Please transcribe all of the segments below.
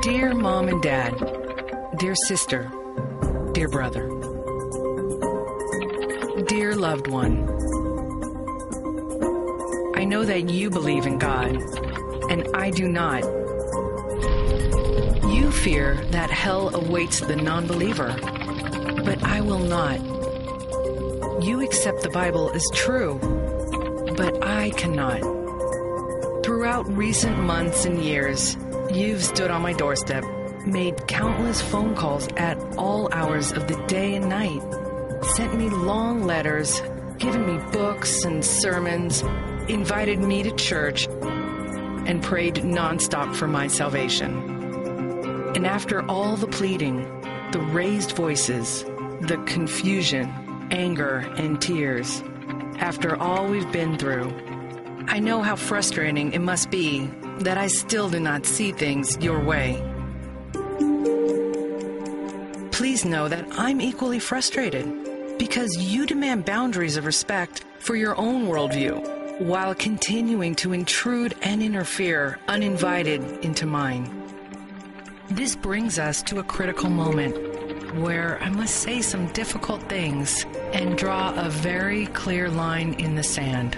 Dear Mom and Dad, dear sister, dear brother, dear loved one, I know that you believe in God, and I do not. You fear that hell awaits the non-believer, but I will not. You accept the Bible as true, but I cannot. Throughout recent months and years, you've stood on my doorstep, made countless phone calls at all hours of the day and night, sent me long letters, given me books and sermons, invited me to church, and prayed nonstop for my salvation. And after all the pleading, the raised voices, the confusion, anger, and tears, after all we've been through, I know how frustrating it must be that I still do not see things your way. Please know that I'm equally frustrated because you demand boundaries of respect for your own worldview while continuing to intrude and interfere uninvited into mine. This brings us to a critical moment where I must say some difficult things and draw a very clear line in the sand.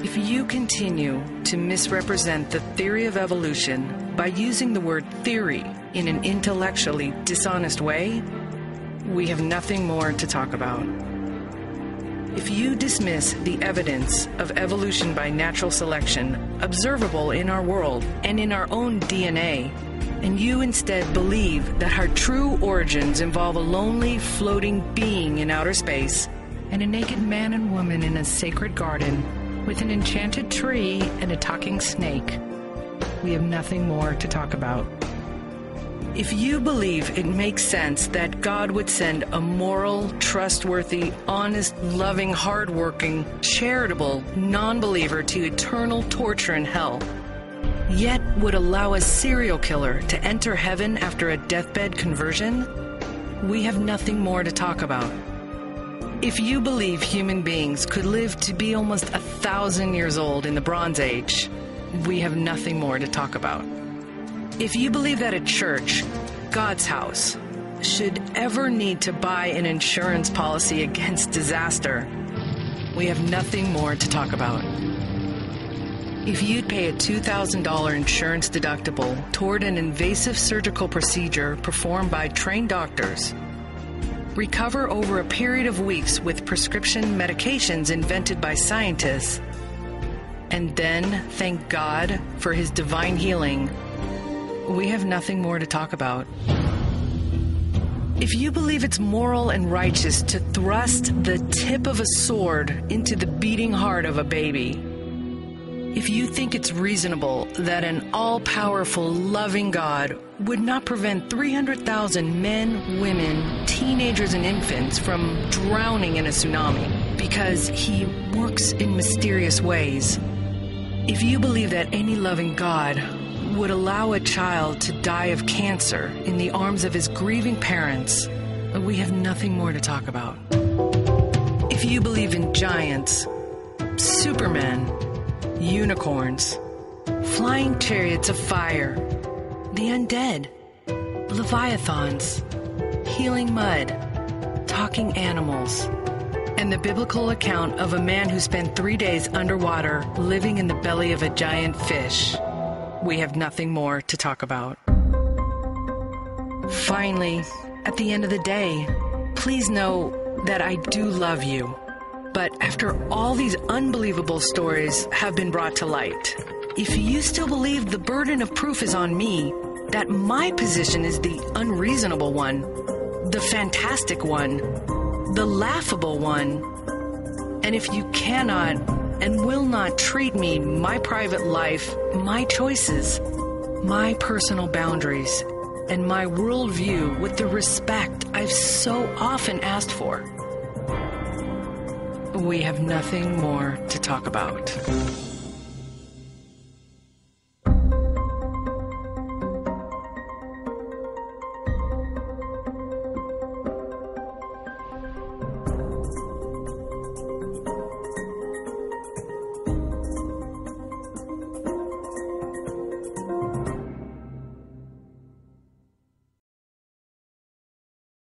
If you continue to misrepresent the theory of evolution by using the word theory in an intellectually dishonest way, we have nothing more to talk about. If you dismiss the evidence of evolution by natural selection observable in our world and in our own DNA, and you instead believe that our true origins involve a lonely, floating being in outer space and a naked man and woman in a sacred garden with an enchanted tree and a talking snake, we have nothing more to talk about. If you believe it makes sense that God would send a moral, trustworthy, honest, loving, hardworking, charitable non-believer to eternal torture in hell, yet would allow a serial killer to enter heaven after a deathbed conversion, we have nothing more to talk about. If you believe human beings could live to be almost 1,000 years old in the Bronze Age, we have nothing more to talk about. If you believe that a church, God's house, should ever need to buy an insurance policy against disaster, we have nothing more to talk about. If you'd pay a $2,000 insurance deductible toward an invasive surgical procedure performed by trained doctors, recover over a period of weeks with prescription medications invented by scientists, and then thank God for His divine healing, we have nothing more to talk about. If you believe it's moral and righteous to thrust the tip of a sword into the beating heart of a baby, if you think it's reasonable that an all-powerful, loving God would not prevent 300,000 men, women, teenagers, and infants from drowning in a tsunami because He works in mysterious ways, if you believe that any loving God would allow a child to die of cancer in the arms of his grieving parents, we have nothing more to talk about. If you believe in giants, supermen, unicorns, flying chariots of fire, the undead, leviathans, healing mud, talking animals, and the biblical account of a man who spent 3 days underwater living in the belly of a giant fish, we have nothing more to talk about. Finally, at the end of the day, please know that I do love you. But after all these unbelievable stories have been brought to light, if you still believe the burden of proof is on me, that my position is the unreasonable one, the fantastic one, the laughable one, and if you cannot and will not treat me, my private life, my choices, my personal boundaries, and my worldview with the respect I've so often asked for, we have nothing more to talk about.